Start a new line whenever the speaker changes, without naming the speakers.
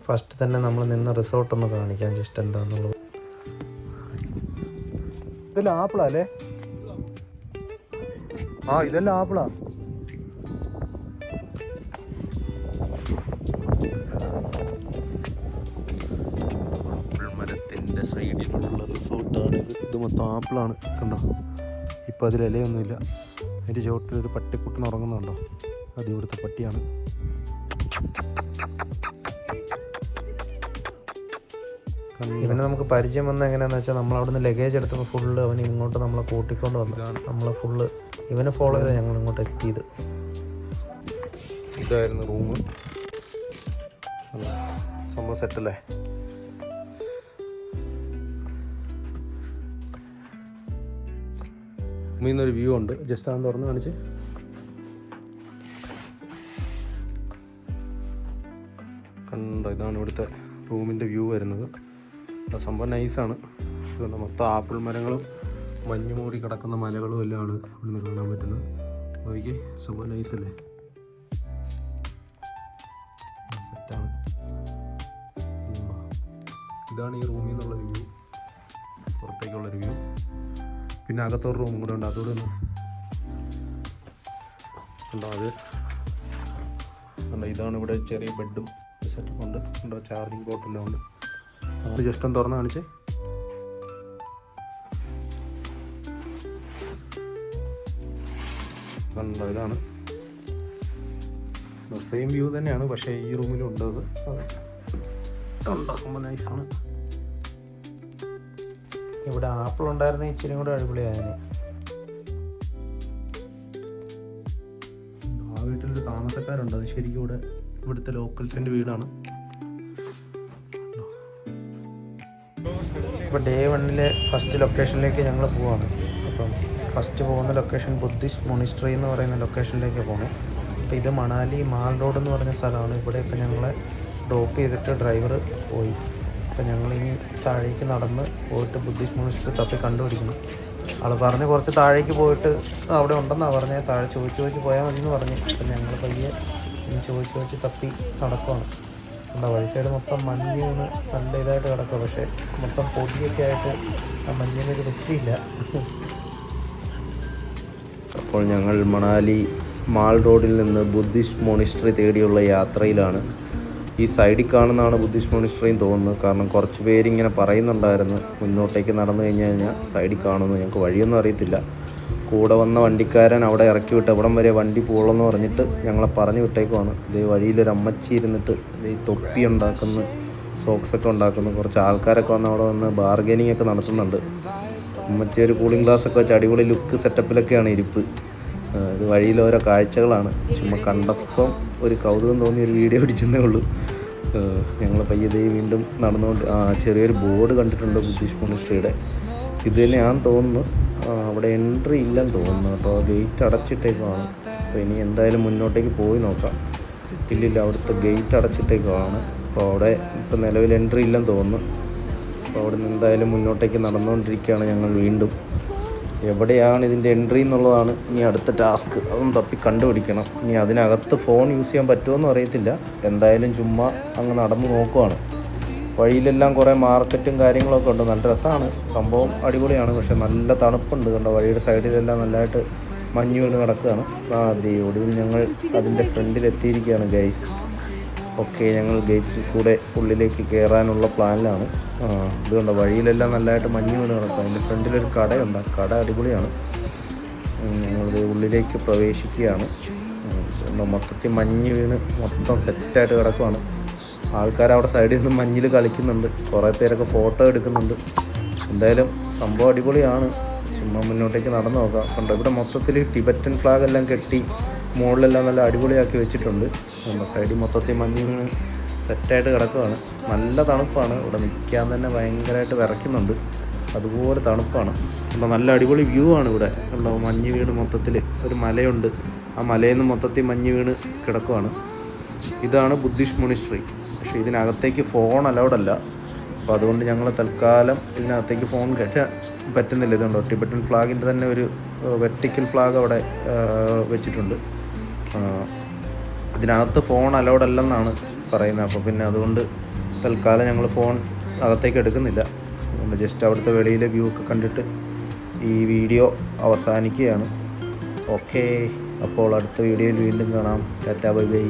First തന്നെ നമ്മൾ നിന്ന റിസോർട്ടൊന്ന് കാണിക്കാം ജസ്റ്റ് എന്താണെന്നുള്ളത്.
ഇതെല്ലാം ആപ്പിളാ അല്ലേ? ആ ഇതെല്ലാം ആപ്പിളാ.
മരത്തിൻ്റെ സൈഡിലുള്ള റിസോർട്ടാണ് ഇത്. ഇത് മൊത്തം ആപ്പിളാണ് കണ്ടോ. ഇപ്പം അതിൽ ഇലയൊന്നുമില്ല. അതിൻ്റെ ചുവട്ടിലൊരു പട്ടിക്കുട്ടൻ ഉറങ്ങുന്നുണ്ടോ? അത് ഇവിടുത്തെ പട്ടിയാണ്. ഇവനെ നമുക്ക് പരിചയം വന്നത് എങ്ങനെയാണെന്ന് വെച്ചാൽ നമ്മളവിടുന്ന് ലഗേജ് എടുത്തപ്പോൾ ഫുള്ള് അവൻ ഇങ്ങോട്ട് നമ്മളെ കൂട്ടിക്കൊണ്ട് വന്നു. നമ്മളെ ഫുള്ള് ഇവനെ ഫോളോ ചെയ്താൽ ഞങ്ങൾ ഇങ്ങോട്ട് എത്തിയത്.
ഇതായിരുന്നു റൂം. സംഭവം സെറ്റല്ലേ? റൂമിൽ വ്യൂ ഉണ്ട്. ജസ്റ്റ് ആണെന്ന് തുറന്ന് കാണിച്ച്. കണ്ടോ, ഇതാണ് ഇവിടുത്തെ റൂമിൻ്റെ വ്യൂ വരുന്നത്. സംഭവം നൈസാണ്. ഇതുകൊണ്ട് മൊത്തം ആപ്പിൾ മരങ്ങളും മഞ്ഞ് മൂടി കിടക്കുന്ന മലകളും എല്ലാമാണ് ഇവിടുന്ന് കാണാൻ പറ്റുന്നത്. നോക്കി, സംഭവം നൈസല്ലേ? സെറ്റാണ്. ഇതാണ് ഈ റൂമിൽ നിന്നുള്ള വ്യൂ, പുറത്തേക്കുള്ളൊരു വ്യൂ. പിന്നെ അകത്തൊരു റൂം കൂടെ ഉണ്ട്, അതുകൂടെ ഒന്ന് ഉണ്ടോ. അത് ഉണ്ടോ, ഇതാണ് ഇവിടെ ചെറിയ ബെഡും സെറ്റപ്പ് ഉണ്ട്. ഉണ്ടോ, ചാർജിങ് പോർട്ടെല്ലാം ഉണ്ട്. അത് ജസ്റ്റ് ഒന്ന് തുറന്ന് കാണിച്ചേ. കണ്ടോ, ഇതാണ് സെയിം വ്യൂ തന്നെയാണ്, പക്ഷേ ഈ റൂമിലും ഉണ്ട്. അത് ഉണ്ടാക്കുമ്പോൾ നൈസാണ്.
ഇവിടെ ആപ്പിൾ ഉണ്ടായിരുന്ന ഇച്ചിരി കൂടെ അടിപൊളിയായതിന്.
ആ വീട്ടിലൊരു താമസക്കാരുണ്ട്. അത് ശരിക്കും ഇവിടുത്തെ ലോക്കൽസിൻ്റെ വീടാണ്.
ഇപ്പോൾ ഡേ 1 ഫസ്റ്റ് ലൊക്കേഷനിലേക്ക് ഞങ്ങൾ പോവാണ്. അപ്പം ഫസ്റ്റ് പോകുന്ന ലൊക്കേഷൻ ബുദ്ധിസ്റ്റ് മൊണിസ്ട്രി എന്ന് പറയുന്ന ലൊക്കേഷനിലേക്ക് പോകണം. അപ്പോൾ ഇത് മണാലി മാൾ റോഡ് എന്ന് പറഞ്ഞ സ്ഥലമാണ്. ഇവിടെ ഇപ്പോൾ ഞങ്ങളെ ഡ്രോപ്പ് ചെയ്തിട്ട് ഡ്രൈവർ പോയി. അപ്പോൾ ഞങ്ങളിനി താഴേക്ക് നടന്ന് പോയിട്ട് ബുദ്ധിസ്റ്റ് മൊണിസ്ട്രി തപ്പി കണ്ടുപിടിക്കണം. ആൾ പറഞ്ഞ് കുറച്ച് താഴേക്ക് പോയിട്ട് അവിടെ ഉണ്ടെന്നാണ് പറഞ്ഞത്. താഴെ ചോദിച്ച് പോയാൽ മതി എന്ന് പറഞ്ഞു. അപ്പം ഞങ്ങൾ പയ്യെ ഇനി ചോദിച്ച് തപ്പി നടക്കുവാണ്. എന്താ വഴി സൈഡ് മൊത്തം മഞ്ഞ് വീണ് നല്ല ഇതായിട്ട് കിടക്കുക. പക്ഷേ മൊത്തം പൊടിയൊക്കെ ആയിട്ട് ആ മഞ്ഞിനൊരു വൃത്തിയില്ല.
അപ്പോൾ ഞങ്ങൾ മണാലി മാൾ റോഡിൽ നിന്ന് ബുദ്ധിസ്റ്റ് മൊണിസ്ട്രി തേടിയുള്ള യാത്രയിലാണ്. ഈ സൈഡിൽ കാണുന്നതാണ് ബുദ്ധിസ്റ്റ് മൊണിസ്ട്രിയും തോന്നുന്നു. കാരണം കുറച്ച് പേരിങ്ങനെ പറയുന്നുണ്ടായിരുന്നു മുന്നോട്ടേക്ക് നടന്നു കഴിഞ്ഞാൽ സൈഡിൽ കാണുന്നു. ഞങ്ങൾക്ക് വഴിയൊന്നും അറിയത്തില്ല. കൂടെ വന്ന വണ്ടിക്കാരൻ അവിടെ ഇറക്കി വിട്ട് എവിടം വരെ വണ്ടി പോകുള്ളെന്ന് പറഞ്ഞിട്ട് ഞങ്ങളെ പറഞ്ഞു വിട്ടേക്കുവാണ്. ഇതേ വഴിയിലൊരു അമ്മച്ചി ഇരുന്നിട്ട് ഇതേ തൊപ്പി ഉണ്ടാക്കുന്നു, സോക്സൊക്കെ ഉണ്ടാക്കുന്നു. കുറച്ച് ആൾക്കാരൊക്കെ വന്ന് അവിടെ വന്ന് ബാർഗനിങ് ഒക്കെ നടത്തുന്നുണ്ട്. അമ്മച്ചി ഒരു കൂളിംഗ് ഗ്ലാസ്സൊക്കെ വെച്ച് അടിപൊളി ലുക്ക് സെറ്റപ്പിലൊക്കെയാണ് ഇരിപ്പ്. ഇത് വഴിയിൽ ഓരോ കാഴ്ചകളാണ്. ചുമ്മാ കണ്ടപ്പം ഒരു കൗതുകം തോന്നി ഒരു വീഡിയോ പിടിച്ചെന്നേ ഉള്ളൂ. ഞങ്ങൾ പയ്യതേ വീണ്ടും നടന്നുകൊണ്ട് ചെറിയൊരു ബോർഡ് കണ്ടിട്ടുണ്ട് ബുദ്ധിസ്റ്റ് മൊണിസ്ട്രിയുടെ. ഇത് തന്നെയാണെന്ന് തോന്നുന്നു. അവിടെ എൻട്രി ഇല്ലെന്ന് തോന്നുന്നു കേട്ടോ. ഗേറ്റ് അടച്ചിട്ടേക്കുവാണ്. അപ്പോൾ ഇനി എന്തായാലും മുന്നോട്ടേക്ക് പോയി നോക്കാം. ഇല്ലില്ല, അവിടുത്തെ ഗേറ്റ് അടച്ചിട്ടേക്കുവാണ്. അപ്പോൾ അവിടെ ഇപ്പോൾ നിലവിൽ എൻട്രി ഇല്ലെന്ന് തോന്നുന്നു. അപ്പോൾ അവിടെ നിന്ന് എന്തായാലും മുന്നോട്ടേക്ക് നടന്നുകൊണ്ടിരിക്കുകയാണ് ഞങ്ങൾ വീണ്ടും. എവിടെയാണ് ഇതിൻ്റെ എൻട്രി എന്നുള്ളതാണ് ഇനി അടുത്ത ടാസ്ക്. അതൊന്ന് തപ്പി കണ്ടുപിടിക്കണം. ഇനി അതിനകത്ത് ഫോൺ യൂസ് ചെയ്യാൻ പറ്റുമോയെന്നും അറിയത്തില്ല. എന്തായാലും ചുമ്മാ അങ്ങ് നടന്ന് നോക്കുവാണ്. വഴിയിലെല്ലാം കുറേ മാർക്കറ്റും കാര്യങ്ങളൊക്കെ ഉണ്ട്. നല്ല രസമാണ്, സംഭവം അടിപൊളിയാണ്. പക്ഷേ നല്ല തണുപ്പുണ്ട്. കണ്ടോ, വഴിയുടെ സൈഡിലെല്ലാം നല്ലതായിട്ട് മഞ്ഞ് വീണ് കിടക്കുകയാണ്. അതെ, ഒടുവിൽ ഞങ്ങൾ അതിൻ്റെ ഫ്രണ്ടിലെത്തിയിരിക്കുകയാണ് ഗൈസ്. ഓക്കെ, ഞങ്ങൾ ഗേറ്റിൽ കൂടെ ഉള്ളിലേക്ക് കയറാനുള്ള പ്ലാനിലാണ്. ഇതുകൊണ്ട് വഴിയിലെല്ലാം നല്ലതായിട്ട് മഞ്ഞ് വീണ് കിടക്കുക. അതിൻ്റെ ഫ്രണ്ടിലൊരു കടയുണ്ട്. ആ കട അടിപൊളിയാണ്. ഞങ്ങളിത് ഉള്ളിലേക്ക് പ്രവേശിക്കുകയാണ്. മൊത്തത്തിൽ മഞ്ഞ് വീണ് മൊത്തം സെറ്റായിട്ട് കിടക്കുവാണ്. ആൾക്കാരവിടെ സൈഡിൽ നിന്ന് മഞ്ഞിൽ കളിക്കുന്നുണ്ട്. കുറേ പേരൊക്കെ ഫോട്ടോ എടുക്കുന്നുണ്ട്. എന്തായാലും സംഭവം അടിപൊളിയാണ്. ചുമ്മാ മുന്നോട്ടേക്ക് നടന്നു നോക്കാം. കണ്ടോ, ഇവിടെ മൊത്തത്തിൽ ടിബറ്റൻ ഫ്ലാഗ് എല്ലാം കെട്ടി മുകളിലെല്ലാം നല്ല അടിപൊളിയാക്കി വെച്ചിട്ടുണ്ട്. സൈഡിൽ മൊത്തത്തിൽ മഞ്ഞ് വീണ് സെറ്റായിട്ട് കിടക്കുകയാണ്. നല്ല തണുപ്പാണ്. ഇവിടെ നിൽക്കാൻ തന്നെ ഭയങ്കരമായിട്ട് വിറയ്ക്കുന്നുണ്ട്. അതുപോലെ തണുപ്പാണ്. കണ്ടോ, നല്ല അടിപൊളി വ്യൂ ആണ് ഇവിടെ. കണ്ടോ, മഞ്ഞ് വീണ് മൊത്തത്തിൽ ഒരു മലയുണ്ട്. ആ മലയിൽ നിന്ന് മൊത്തത്തിൽ മഞ്ഞ് വീണ് കിടക്കുകയാണ്. ഇതാണ് ബുദ്ധിസ്റ്റ് മൊണിസ്ട്രി. പക്ഷേ ഇതിനകത്തേക്ക് ഫോൺ അലൗഡല്ല. അപ്പോൾ അതുകൊണ്ട് ഞങ്ങൾ തൽക്കാലം ഇതിനകത്തേക്ക് ഫോൺ കയറ്റാൻ പറ്റുന്നില്ല. ഇതുണ്ടോ, ടിബറ്റൻ ഫ്ലാഗിൻ്റെ തന്നെ ഒരു വെർട്ടിക്കൽ ഫ്ലാഗ് അവിടെ വെച്ചിട്ടുണ്ട്. ഇതിനകത്ത് ഫോൺ അലൗഡ് അല്ലെന്നാണ് പറയുന്നത്. അപ്പോൾ പിന്നെ അതുകൊണ്ട് തൽക്കാലം ഞങ്ങൾ ഫോൺ അകത്തേക്ക് എടുക്കുന്നില്ല. നമ്മൾ ജസ്റ്റ് അവിടുത്തെ വെളിയിലെ വ്യൂ ഒക്കെ കണ്ടിട്ട് ഈ വീഡിയോ അവസാനിക്കുകയാണ്. ഓക്കേ, അപ്പോൾ അടുത്ത വീഡിയോയിൽ വീണ്ടും കാണാം. Tata bye bye.